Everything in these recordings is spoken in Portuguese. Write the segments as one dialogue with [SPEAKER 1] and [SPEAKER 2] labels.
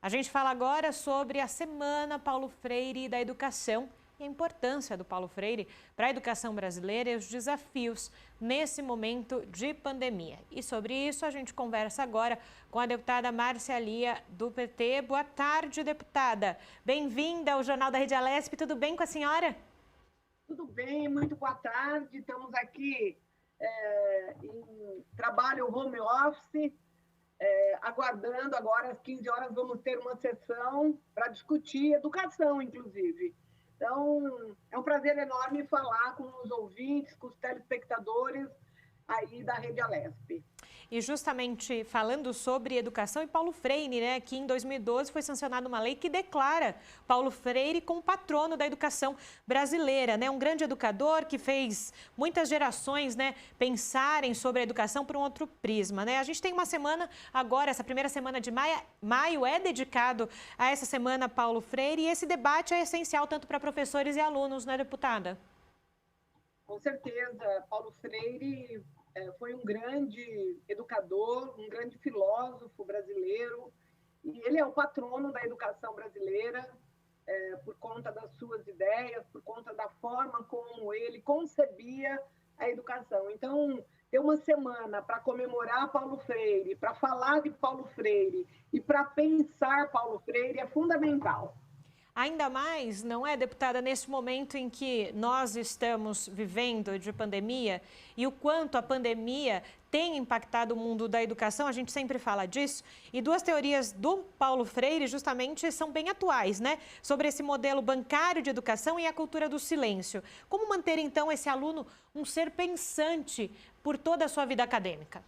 [SPEAKER 1] A gente fala agora sobre a Semana Paulo Freire da Educação e a importância do Paulo Freire para a educação brasileira e os desafios nesse momento de pandemia. E sobre isso a gente conversa agora com a deputada Márcia Lia, do PT. Boa tarde, deputada. Bem-vinda ao Jornal da Rede Alesp. Tudo bem com a senhora?
[SPEAKER 2] Tudo bem, muito boa tarde. Estamos aqui em trabalho home office, aguardando agora às 15 horas vamos ter uma sessão para discutir educação, inclusive. Então, é um prazer enorme falar com os ouvintes, com os telespectadores aí da Rede Alesp.
[SPEAKER 1] E justamente falando sobre educação e Paulo Freire, né, que em 2012 foi sancionada uma lei que declara Paulo Freire como patrono da educação brasileira, né, um grande educador que fez muitas gerações, né, pensarem sobre a educação por um outro prisma, né. A gente tem uma semana agora, essa primeira semana de maio é dedicado a essa semana Paulo Freire, e esse debate é essencial tanto para professores e alunos, né, deputada?
[SPEAKER 2] Com certeza, Paulo Freire foi um grande educador, um grande filósofo brasileiro, e ele é o patrono da educação brasileira por conta das suas ideias, por conta da forma como ele concebia a educação. Então, ter uma semana para comemorar Paulo Freire, para falar de Paulo Freire e para pensar Paulo Freire é fundamental.
[SPEAKER 1] Ainda mais, não é, deputada, nesse momento em que nós estamos vivendo de pandemia e o quanto a pandemia tem impactado o mundo da educação, a gente sempre fala disso, e duas teorias do Paulo Freire justamente são bem atuais, né? Sobre esse modelo bancário de educação e a cultura do silêncio. Como manter, então, esse aluno um ser pensante por toda a sua vida acadêmica?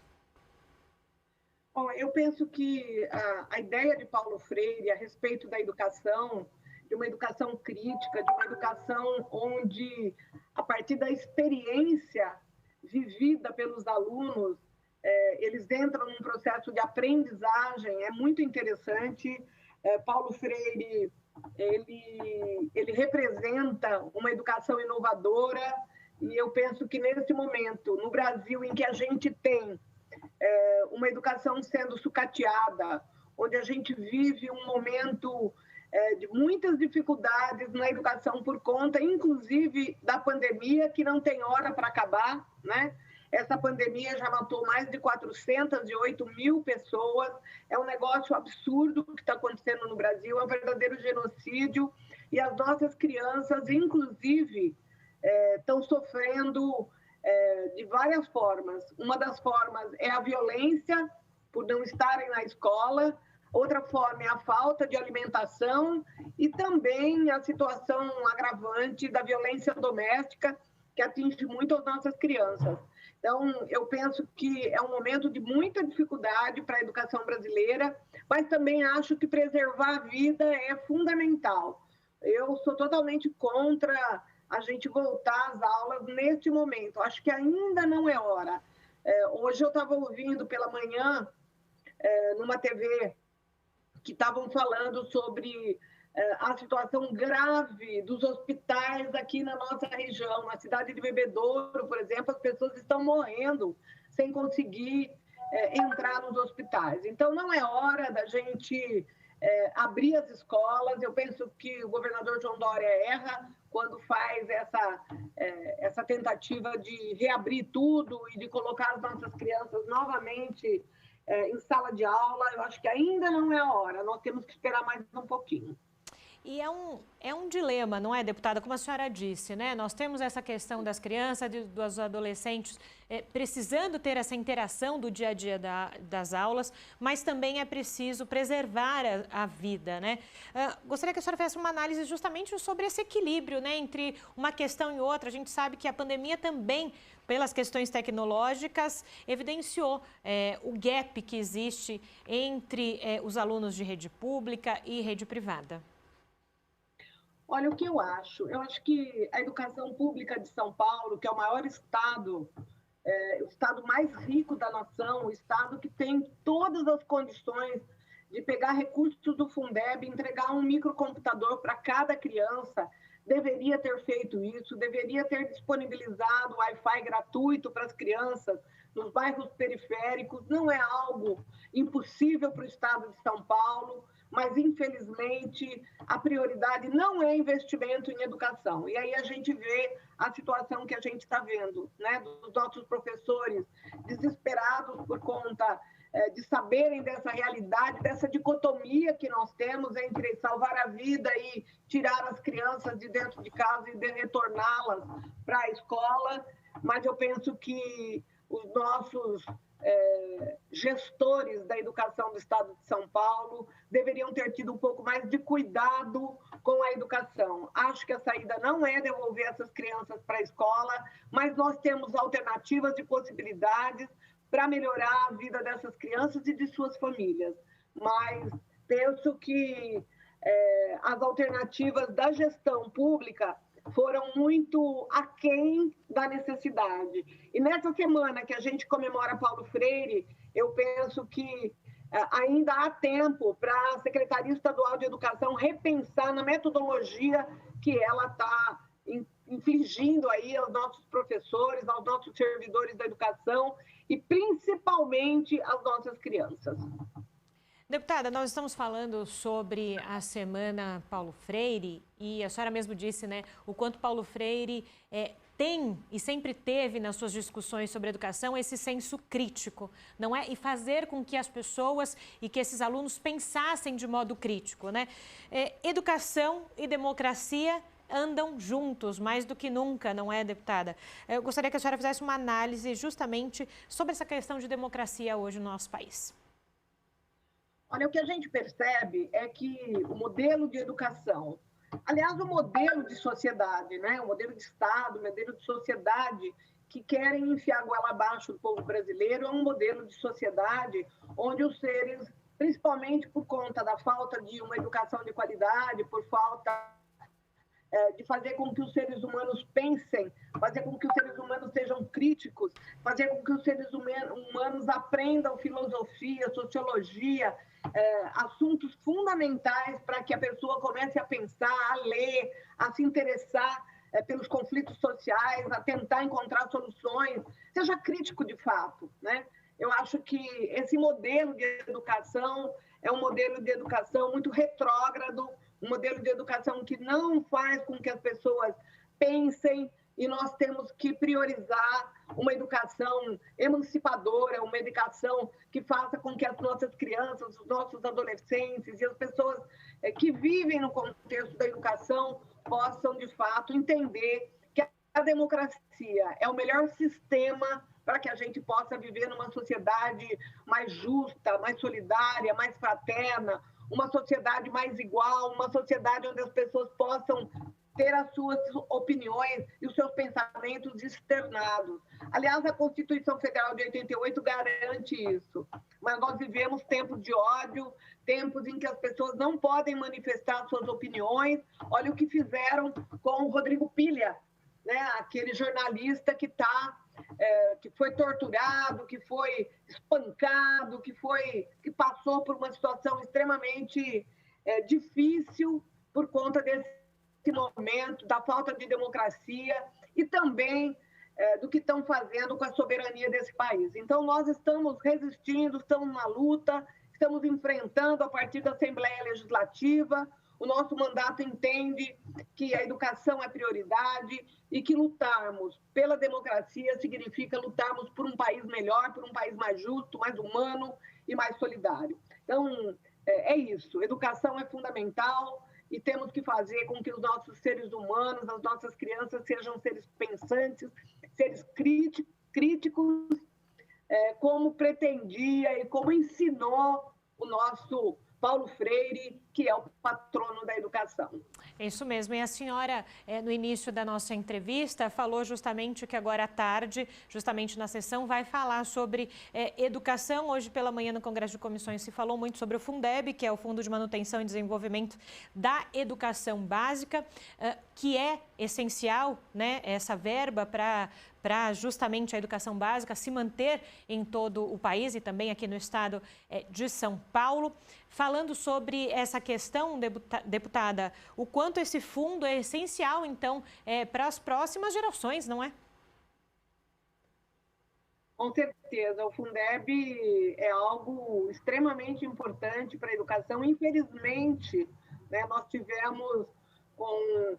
[SPEAKER 2] Bom, eu penso que a ideia de Paulo Freire a respeito da educação, de uma educação crítica, de uma educação onde, a partir da experiência vivida pelos alunos, eles entram num processo de aprendizagem, é muito interessante. Paulo Freire, ele representa uma educação inovadora, e eu penso que nesse momento, no Brasil, em que a gente tem uma educação sendo sucateada, onde a gente vive um momento de muitas dificuldades na educação por conta, inclusive, da pandemia, que não tem hora para acabar, né? Essa pandemia já matou mais de 408 mil pessoas, é um negócio absurdo o que está acontecendo no Brasil, é um verdadeiro genocídio, e as nossas crianças, inclusive, estão sofrendo de várias formas. Uma das formas é a violência, por não estarem na escola. Outra forma é a falta de alimentação e também a situação agravante da violência doméstica, que atinge muito as nossas crianças. Então, eu penso que é um momento de muita dificuldade para a educação brasileira, mas também acho que preservar a vida é fundamental. Eu sou totalmente contra a gente voltar às aulas neste momento. Acho que ainda não é hora. Hoje eu estava ouvindo pela manhã, numa TV, que estavam falando sobre a situação grave dos hospitais aqui na nossa região. Na cidade de Bebedouro, por exemplo, as pessoas estão morrendo sem conseguir entrar nos hospitais. Então, não é hora da gente abrir as escolas. Eu penso que o governador João Dória erra quando faz essa tentativa de reabrir tudo e de colocar as nossas crianças novamente em sala de aula. Eu acho que ainda não é a hora, nós temos que esperar mais um pouquinho.
[SPEAKER 1] E é um dilema, não é, deputada? Como a senhora disse, né? Nós temos essa questão das crianças, dos adolescentes precisando ter essa interação do dia a dia das aulas, mas também é preciso preservar a vida, né? Gostaria que a senhora fizesse uma análise justamente sobre esse equilíbrio, né, entre uma questão e outra. A gente sabe que a pandemia também, pelas questões tecnológicas, evidenciou o gap que existe entre os alunos de rede pública e rede privada.
[SPEAKER 2] Olha, o que eu acho? Eu acho que a educação pública de São Paulo, que é o maior estado, o estado mais rico da nação, o estado que tem todas as condições de pegar recursos do Fundeb, entregar um microcomputador para cada criança, deveria ter feito isso, deveria ter disponibilizado Wi-Fi gratuito para as crianças nos bairros periféricos. Não é algo impossível para o estado de São Paulo, mas infelizmente a prioridade não é investimento em educação. E aí a gente vê a situação que a gente está vendo, né, dos nossos professores desesperados por conta de saberem dessa realidade, dessa dicotomia que nós temos entre salvar a vida e tirar as crianças de dentro de casa e retorná-las para a escola. Mas eu penso que os nossos gestores da educação do Estado de São Paulo deveriam ter tido um pouco mais de cuidado com a educação. Acho que a saída não é devolver essas crianças para a escola, mas nós temos alternativas e possibilidades para melhorar a vida dessas crianças e de suas famílias. Mas penso que as alternativas da gestão pública foram muito aquém da necessidade. E nessa semana que a gente comemora Paulo Freire, eu penso que ainda há tempo para a Secretaria Estadual de Educação repensar na metodologia que ela está infligindo aí aos nossos professores, aos nossos servidores da educação e principalmente às nossas crianças.
[SPEAKER 1] Deputada, nós estamos falando sobre a Semana Paulo Freire e a senhora mesmo disse, né, o quanto Paulo Freire tem e sempre teve nas suas discussões sobre educação esse senso crítico, não é? E fazer com que as pessoas e que esses alunos pensassem de modo crítico, né? Educação e democracia andam juntos, mais do que nunca, não é, deputada? Eu gostaria que a senhora fizesse uma análise justamente sobre essa questão de democracia hoje no nosso país.
[SPEAKER 2] Olha, o que a gente percebe é que o modelo de educação, aliás, o modelo de sociedade, né? O modelo de Estado, o modelo de sociedade que querem enfiar a goela abaixo do povo brasileiro é um modelo de sociedade onde os seres, principalmente por conta da falta de uma educação de qualidade, por falta de fazer com que os seres humanos pensem, fazer com que os seres humanos sejam críticos, fazer com que os seres humanos aprendam filosofia, sociologia, assuntos fundamentais para que a pessoa comece a pensar, a ler, a se interessar pelos conflitos sociais, a tentar encontrar soluções, seja crítico de fato, né? Eu acho que esse modelo de educação é um modelo de educação muito retrógrado, um modelo de educação que não faz com que as pessoas pensem, e nós temos que priorizar uma educação emancipadora, uma educação que faça com que as nossas crianças, os nossos adolescentes e as pessoas que vivem no contexto da educação possam, de fato, entender que a democracia é o melhor sistema para que a gente possa viver numa sociedade mais justa, mais solidária, mais fraterna, uma sociedade mais igual, uma sociedade onde as pessoas possam ter as suas opiniões e os seus pensamentos externados. Aliás, a Constituição Federal de 88 garante isso, mas nós vivemos tempos de ódio, tempos em que as pessoas não podem manifestar suas opiniões. Olha o que fizeram com o Rodrigo Pilha, né? Aquele jornalista que foi torturado, que foi espancado, que passou por uma situação extremamente difícil por conta desse momento, da falta de democracia e também do que estão fazendo com a soberania desse país. Então, nós estamos resistindo, estamos na luta, estamos enfrentando a partir da Assembleia Legislativa. O nosso mandato entende que a educação é prioridade e que lutarmos pela democracia significa lutarmos por um país melhor, por um país mais justo, mais humano e mais solidário. Então, é isso. Educação é fundamental e temos que fazer com que os nossos seres humanos, as nossas crianças, sejam seres pensantes, seres críticos, como pretendia e como ensinou o nosso Paulo Freire, que é o patrono da educação.
[SPEAKER 1] É isso mesmo. E a senhora, no início da nossa entrevista, falou justamente que agora à tarde, justamente na sessão, vai falar sobre educação. Hoje pela manhã no Congresso de Comissões se falou muito sobre o Fundeb, que é o Fundo de Manutenção e Desenvolvimento da Educação Básica, que é essencial, né, essa verba para justamente a educação básica se manter em todo o país e também aqui no estado de São Paulo. Falando sobre essa questão, deputada, o quanto esse fundo é essencial, então, para as próximas gerações, não é?
[SPEAKER 2] Com certeza, o Fundeb é algo extremamente importante para a educação. Infelizmente, né, nós tivemos com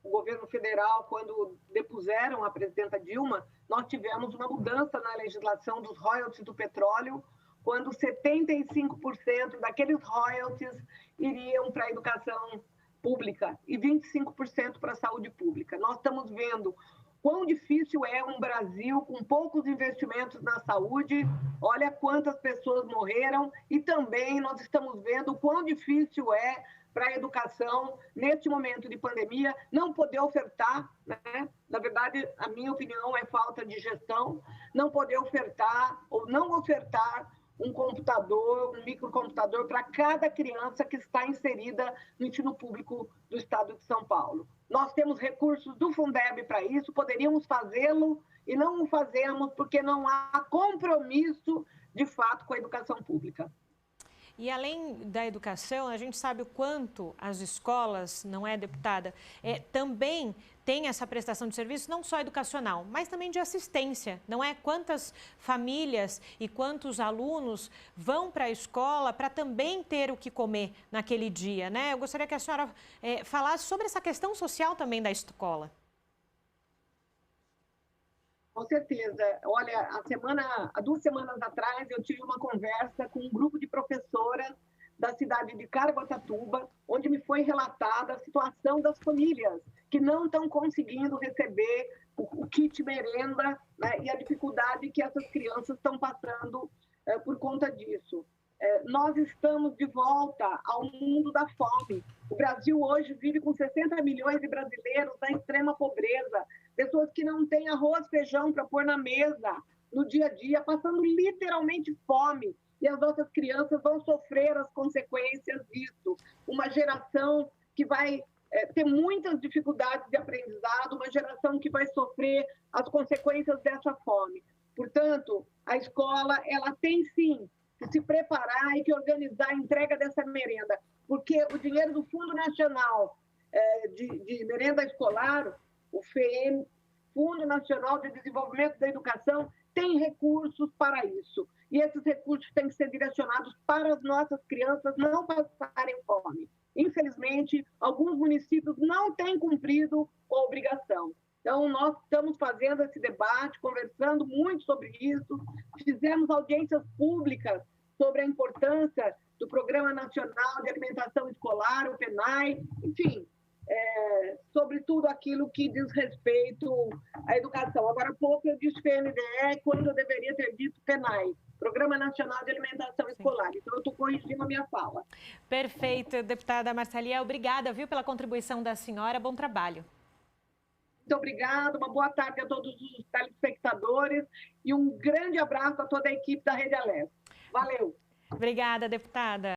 [SPEAKER 2] o governo federal, quando depuseram a presidenta Dilma, nós tivemos uma mudança na legislação dos royalties do petróleo, quando 75% daqueles royalties iriam para a educação pública e 25% para a saúde pública. Nós estamos vendo quão difícil é um Brasil com poucos investimentos na saúde, olha quantas pessoas morreram, e também nós estamos vendo o quão difícil é para a educação, neste momento de pandemia, não poder ofertar, né? Na verdade, a minha opinião é falta de gestão, não poder ofertar ou não ofertar um computador, um microcomputador para cada criança que está inserida no ensino público do estado de São Paulo. Nós temos recursos do Fundeb para isso, poderíamos fazê-lo e não o fazemos porque não há compromisso, de fato, com a educação pública.
[SPEAKER 1] E além da educação, a gente sabe o quanto as escolas, não é, deputada, também tem essa prestação de serviço não só educacional, mas também de assistência, não é? Quantas famílias e quantos alunos vão para a escola para também ter o que comer naquele dia, né? Eu gostaria que a senhora falasse sobre essa questão social também da escola.
[SPEAKER 2] Com certeza. Olha, há 2 semanas atrás, eu tive uma conversa com um grupo de professoras da cidade de Caraguatatuba, onde me foi relatada a situação das famílias que não estão conseguindo receber o kit merenda, né, e a dificuldade que essas crianças estão passando por conta disso. Nós estamos de volta ao mundo da fome. O Brasil hoje vive com 60 milhões de brasileiros na extrema pobreza, pessoas que não têm arroz, feijão para pôr na mesa no dia a dia, passando literalmente fome. E as nossas crianças vão sofrer as consequências disso. Uma geração que vai ter muitas dificuldades de aprendizado, uma geração que vai sofrer as consequências dessa fome. Portanto, a escola ela tem sim que se preparar e que organizar a entrega dessa merenda, porque o dinheiro do Fundo Nacional de Merenda Escolar, o FEM, Fundo Nacional de Desenvolvimento da Educação, tem recursos para isso. E esses recursos têm que ser direcionados para as nossas crianças não passarem fome. Infelizmente, alguns municípios não têm cumprido a obrigação. Então, nós estamos fazendo esse debate, conversando muito sobre isso, fizemos audiências públicas sobre a importância do Programa Nacional de Alimentação Escolar, o PNAE, enfim, sobre tudo aquilo que diz respeito à educação. Agora há pouco eu disse PNDE quando eu deveria ter dito PNAE, Programa Nacional de Alimentação Escolar. Então, eu estou corrigindo a minha fala.
[SPEAKER 1] Perfeito, deputada Marceliel. Obrigada, viu, pela contribuição da senhora. Bom trabalho.
[SPEAKER 2] Muito obrigada, uma boa tarde a todos os telespectadores e um grande abraço a toda a equipe da Rede Aleste. Valeu!
[SPEAKER 1] Obrigada, deputada.